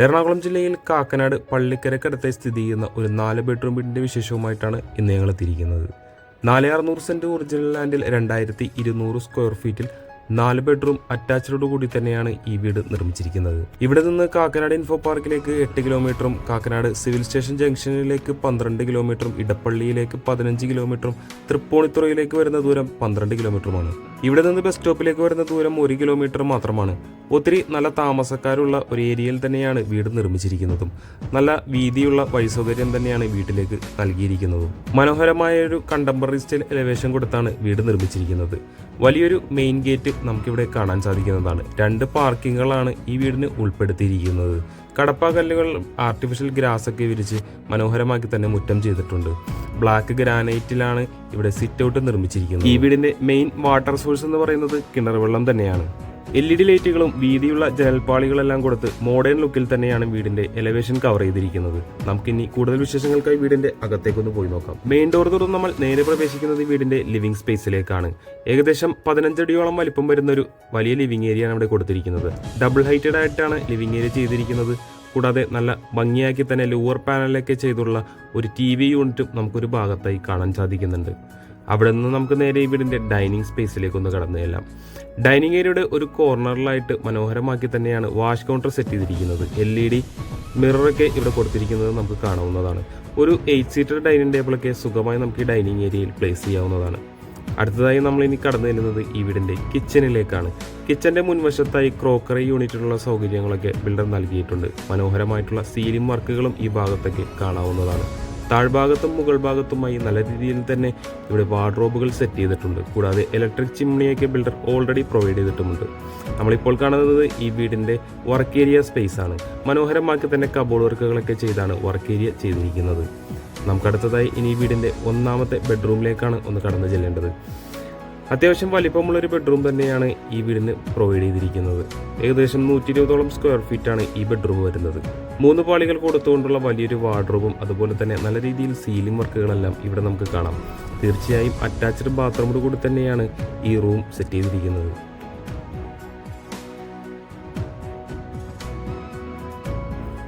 എറണാകുളം ജില്ലയിൽ കാക്കനാട് പള്ളിക്കരക്കടുത്തായി സ്ഥിതി ചെയ്യുന്ന ഒരു 4 ബെഡ്റൂം വീടിൻ്റെ വിശേഷവുമായിട്ടാണ് ഇന്ന് ഞങ്ങൾ എത്തിയിരിക്കുന്നത്. 4600 സെൻറ്റ് ഒറിജിനൽ ലാൻഡിൽ 2200 സ്ക്വയർ ഫീറ്റിൽ 4 ബെഡ്റൂം അറ്റാച്ച്ഡോട് കൂടി തന്നെയാണ് ഈ വീട് നിർമ്മിച്ചിരിക്കുന്നത്. ഇവിടെ നിന്ന് കാക്കനാട് ഇൻഫോ പാർക്കിലേക്ക് 8 കിലോമീറ്ററും കാക്കനാട് സിവിൽ സ്റ്റേഷൻ ജംഗ്ഷനിലേക്ക് 12 കിലോമീറ്ററും ഇടപ്പള്ളിയിലേക്ക് 15 കിലോമീറ്ററും തൃപ്പൂണിത്തുറയിലേക്ക് വരുന്ന ദൂരം 12 കിലോമീറ്ററുമാണ്. ഇവിടെ നിന്ന് ബസ് സ്റ്റോപ്പിലേക്ക് വരുന്ന ദൂരം 1 കിലോമീറ്റർ മാത്രമാണ്. ഒത്തിരി നല്ല താമസക്കാരുള്ള ഒരു ഏരിയയിൽ തന്നെയാണ് വീട് നിർമ്മിച്ചിരിക്കുന്നതും നല്ല വീതിയുള്ള വഴി സൗകര്യം തന്നെയാണ് വീട്ടിലേക്ക് നൽകിയിരിക്കുന്നതും. മനോഹരമായ ഒരു കണ്ടംപററി സ്റ്റൈൽ എലിവേഷൻ കൊടുത്താണ് വീട് നിർമ്മിച്ചിരിക്കുന്നത്. വലിയൊരു മെയിൻ ഗേറ്റ് നമുക്കിവിടെ കാണാൻ സാധിക്കുന്നതാണ്. 2 പാർക്കിങ്ങുകളാണ് ഈ വീടിന് ഉൾപ്പെടുത്തിയിരിക്കുന്നത്. കടപ്പാ കല്ലുകൾ ആർട്ടിഫിഷ്യൽ ഗ്രാസ് ഒക്കെ വിരിച്ച് മനോഹരമാക്കി തന്നെ മുറ്റം ചെയ്തിട്ടുണ്ട്. ബ്ലാക്ക് ഗ്രാനൈറ്റിലാണ് ഇവിടെ സിറ്റ് ഔട്ട് നിർമ്മിച്ചിരിക്കുന്നത്. ഈ വീടിന്റെ മെയിൻ വാട്ടർ സോഴ്സ് എന്ന് പറയുന്നത് കിണർ വെള്ളം തന്നെയാണ്. LED ലൈറ്റുകളും വീതിയുള്ള ജനൽപ്പാളികളെല്ലാം കൊടുത്ത് മോഡേൺ ലുക്കിൽ തന്നെയാണ് വീടിന്റെ എലിവേഷൻ കവർ ചെയ്തിരിക്കുന്നത്. നമുക്കിനി കൂടുതൽ വിശേഷങ്ങൾക്കായി വീടിന്റെ അകത്തേക്കൊന്ന് പോയി നോക്കാം. മെയിൻ ഡോർ തുറന്ന് നമ്മൾ നേരെ പ്രവേശിക്കുന്നത് വീടിന്റെ ലിവിംഗ് സ്പേസിലേക്കാണ്. ഏകദേശം 15 അടിയോളം വലിപ്പം വരുന്ന ഒരു വലിയ ലിവിംഗ് ഏരിയയാണ് ഇവിടെ കൊടുത്തിരിക്കുന്നത്. ഡബിൾ ഹൈറ്റഡ് ആയിട്ടാണ് ലിവിംഗ് ഏരിയ ചെയ്തിരിക്കുന്നത്. കൂടാതെ നല്ല ഭംഗിയാക്കി തന്നെ ലൂവർ പാനലൊക്കെ ചെയ്തുള്ള ഒരു TV യൂണിറ്റും നമുക്കൊരു ഭാഗത്തായി കാണാൻ സാധിക്കുന്നുണ്ട്. അവിടെ നിന്ന് നമുക്ക് നേരെ ഈ വീടിന്റെ ഡൈനിങ് സ്പേസിലേക്കൊന്ന് കടന്നു ചെല്ലാം. ഡൈനിങ് ഏരിയയുടെ ഒരു കോർണറിലായിട്ട് മനോഹരമാക്കി തന്നെയാണ് വാഷ് കൗണ്ടർ സെറ്റ് ചെയ്തിരിക്കുന്നത്. LED മിററൊക്കെ ഇവിടെ കൊടുത്തിരിക്കുന്നത് നമുക്ക് കാണാവുന്നതാണ്. ഒരു 8 സീറ്റർ ഡൈനിങ് ടേബിളൊക്കെ സുഖമായി നമുക്ക് ഈ ഡൈനിങ് ഏരിയയിൽ പ്ലേസ് ചെയ്യാവുന്നതാണ്. അടുത്തതായി നമ്മൾ ഇനി കടന്നു ചെല്ലുന്നത് ഈ വീടിന്റെ കിച്ചണിലേക്കാണ്. കിച്ചന്റെ മുൻവശത്തായി ക്രോക്കറി യൂണിറ്റിലുള്ള സൗകര്യങ്ങളൊക്കെ ബിൽഡർ നൽകിയിട്ടുണ്ട്. മനോഹരമായിട്ടുള്ള സീലിംഗ് വർക്കുകളും ഈ ഭാഗത്തൊക്കെ കാണാവുന്നതാണ്. താഴ്ഭാഗത്തും മുകൾ ഭാഗത്തുമായി നല്ല രീതിയിൽ തന്നെ ഇവിടെ വാർഡ്രോബുകൾ സെറ്റ് ചെയ്തിട്ടുണ്ട്. കൂടാതെ ഇലക്ട്രിക് ചിമ്മിണിയൊക്കെ ബിൽഡർ ഓൾറെഡി പ്രൊവൈഡ് ചെയ്തിട്ടുമുണ്ട്. നമ്മളിപ്പോൾ കാണുന്നത് ഈ വീടിന്റെ വർക്ക് ഏരിയ സ്പേസ് ആണ്. മനോഹരമാക്കി തന്നെ കബോർഡ് വർക്കുകളൊക്കെ ചെയ്താണ് വർക്ക് ഏരിയ ചെയ്തിരിക്കുന്നത്. നമുക്കടുത്തതായി ഇനി ഈ വീടിന്റെ 1ാമത്തെ ബെഡ്റൂമിലേക്കാണ് ഒന്ന് കടന്നു ചെല്ലേണ്ടത്. അത്യാവശ്യം വലിപ്പമുള്ളൊരു ബെഡ്റൂം തന്നെയാണ് ഈ വീടിന് പ്രൊവൈഡ് ചെയ്തിരിക്കുന്നത്. ഏകദേശം 120ഓളം സ്ക്വയർ ഫീറ്റാണ് ഈ ബെഡ്റൂം വരുന്നത്. 3 പാളികൾ കൊടുത്തുകൊണ്ടുള്ള വലിയൊരു വാർഡ്രോബും അതുപോലെ തന്നെ നല്ല രീതിയിൽ സീലിംഗ് വർക്കുകളെല്ലാം ഇവിടെ നമുക്ക് കാണാം. തീർച്ചയായും അറ്റാച്ച്ഡ് ബാത്റൂമോട് കൂടി തന്നെയാണ് ഈ റൂം സെറ്റ് ചെയ്തിരിക്കുന്നത്.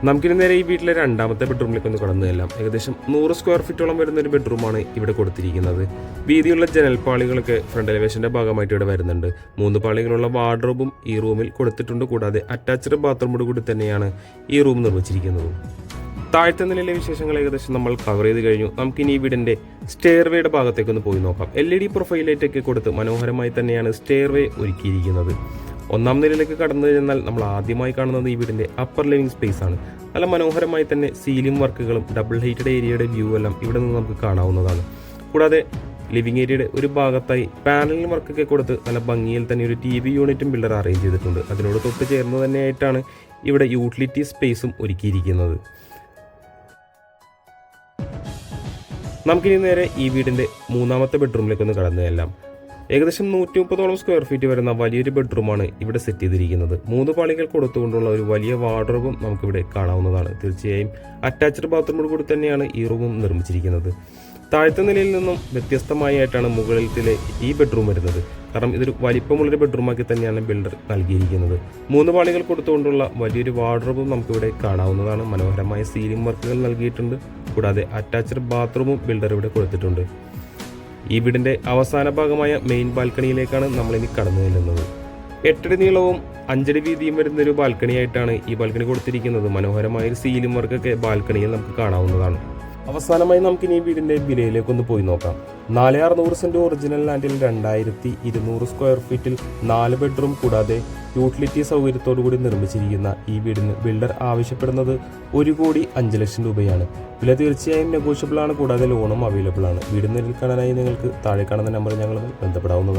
നമുക്കിനി നേരെ ഈ വീട്ടിലെ 2ാമത്തെ ബെഡ്റൂമിലേക്ക് ഒന്ന് കടന്നു ചെല്ലാം. ഏകദേശം 100 സ്ക്വയർ ഫീറ്റോളം വരുന്ന ഒരു ബെഡ്റൂമാണ് ഇവിടെ കൊടുത്തിരിക്കുന്നത്. വീതിയുള്ള ജനൽപ്പാളികളൊക്കെ ഫ്രണ്ട് എലിവേഷന്റെ ഭാഗമായിട്ട് ഇവിടെ വരുന്നുണ്ട്. 3 പാളികളുള്ള വാർഡ്രോബും ഈ റൂമിൽ കൊടുത്തിട്ടുണ്ട്. കൂടാതെ അറ്റാച്ച്ഡ് ബാത്റൂമോട് കൂടി തന്നെയാണ് ഈ റൂം നിർമ്മിച്ചിരിക്കുന്നത്. താഴത്തെ നിലയിലെ വിശേഷങ്ങൾ ഏകദേശം നമ്മൾ കവർ ചെയ്ത് കഴിഞ്ഞു. നമുക്കിനി ഈ വീടിന്റെ സ്റ്റെയർവേയുടെ ഭാഗത്തേക്കൊന്ന് പോയി നോക്കാം. LED പ്രൊഫൈൽ ലൈറ്റൊക്കെ കൊടുത്ത് മനോഹരമായി തന്നെയാണ് സ്റ്റെയർവേ ഒരുക്കിയിരിക്കുന്നത്. 1ാം നിലയിലേക്ക് കടന്നു ചെന്നാൽ നമ്മൾ ആദ്യമായി കാണുന്നത് ഈ വീടിന്റെ അപ്പർ ലിവിംഗ് സ്പേസ് ആണ്. നല്ല മനോഹരമായി തന്നെ സീലിംഗ് വർക്കുകളും ഡബിൾ ഹൈറ്റഡ് ഏരിയയുടെ വ്യൂ എല്ലാം ഇവിടെ നിന്ന് നമുക്ക് കാണാവുന്നതാണ്. കൂടാതെ ലിവിംഗ് ഏരിയയുടെ ഒരു ഭാഗത്തായി പാനലിംഗ് വർക്കൊക്കെ കൊടുത്ത് നല്ല ഭംഗിയിൽ തന്നെ ഒരു TV യൂണിറ്റും ബിൽഡർ അറേഞ്ച് ചെയ്തിട്ടുണ്ട്. അതിനോട് തൊട്ട് ചേർന്ന് തന്നെയായിട്ടാണ് ഇവിടെ യൂട്ടിലിറ്റി സ്പേസും ഒരുക്കിയിരിക്കുന്നത്. നമുക്കിനി നേരെ ഈ വീടിന്റെ 3ാമത്തെ ബെഡ്റൂമിലേക്കൊന്ന് കടന്നു ചെല്ലാം. ഏകദേശം 130ഓളം സ്ക്വയർ ഫീറ്റ് വരുന്ന വലിയൊരു ബെഡ്റൂമാണ് ഇവിടെ സെറ്റ് ചെയ്തിരിക്കുന്നത്. 3 പാളികൾ കൊടുത്തുകൊണ്ടുള്ള ഒരു വലിയ വാർഡ്രോബും നമുക്കിവിടെ കാണാവുന്നതാണ്. തീർച്ചയായും അറ്റാച്ച്ഡ് ബാത്റൂമോട് കൂടി തന്നെയാണ് ഈ റൂമും നിർമ്മിച്ചിരിക്കുന്നത്. താഴത്തെ നിലയിൽ നിന്നും വ്യത്യസ്തമായിട്ടാണ് മുകളിലത്തിലെ ഈ ബെഡ്റൂം വരുന്നത്. കാരണം ഇതൊരു വലിപ്പമുള്ളൊരു ബെഡ്റൂമാക്കി തന്നെയാണ് ബിൽഡർ നൽകിയിരിക്കുന്നത്. 3 പാളികൾ കൊടുത്തുകൊണ്ടുള്ള വലിയൊരു വാർഡ്രോബും നമുക്കിവിടെ കാണാവുന്നതാണ്. മനോഹരമായ സീലിംഗ് വർക്കുകൾ നൽകിയിട്ടുണ്ട്. കൂടാതെ അറ്റാച്ച്ഡ് ബാത്റൂമും ബിൽഡർ ഇവിടെ കൊടുത്തിട്ടുണ്ട്. ഈ വീടിന്റെ അവസാന ഭാഗമായ മെയിൻ ബാൽക്കണിയിലേക്കാണ് നമ്മളിനി കടന്നു ചെല്ലുന്നത്. 8 അടി നീളവും 5 അടി വീതിയും വരുന്ന ഒരു ബാൽക്കണിയായിട്ടാണ് ഈ ബാൽക്കണി കൊടുത്തിരിക്കുന്നത്. മനോഹരമായ ഒരു സീലിംഗ് വർക്കൊക്കെ ബാൽക്കണിയിൽ നമുക്ക് കാണാവുന്നതാണ്. അവസാനമായി നമുക്കിനി ഈ വീടിന്റെ വിലയിലേക്കൊന്ന് പോയി നോക്കാം. 4600 സെന്റ് ഒറിജിനൽ ലാൻഡിൽ 2200 സ്ക്വയർ ഫീറ്റിൽ 4 ബെഡ്റൂം കൂടാതെ യൂട്ടിലിറ്റി സൗകര്യത്തോടു കൂടി നിർമ്മിച്ചിരിക്കുന്ന ഈ വീടിന് ബിൽഡർ ആവശ്യപ്പെടുന്നത് 1,05,00,000 രൂപയാണ്. വില തീർച്ചയായും നെഗോഷ്യബിൾ ആണ്. കൂടാതെ ലോണും അവൈലബിൾ ആണ്. വീട് നേരിൽ കാണാനായി നിങ്ങൾക്ക് താഴെ കാണുന്ന നമ്പറിൽ ഞങ്ങൾ ബന്ധപ്പെടാവുന്നതാണ്.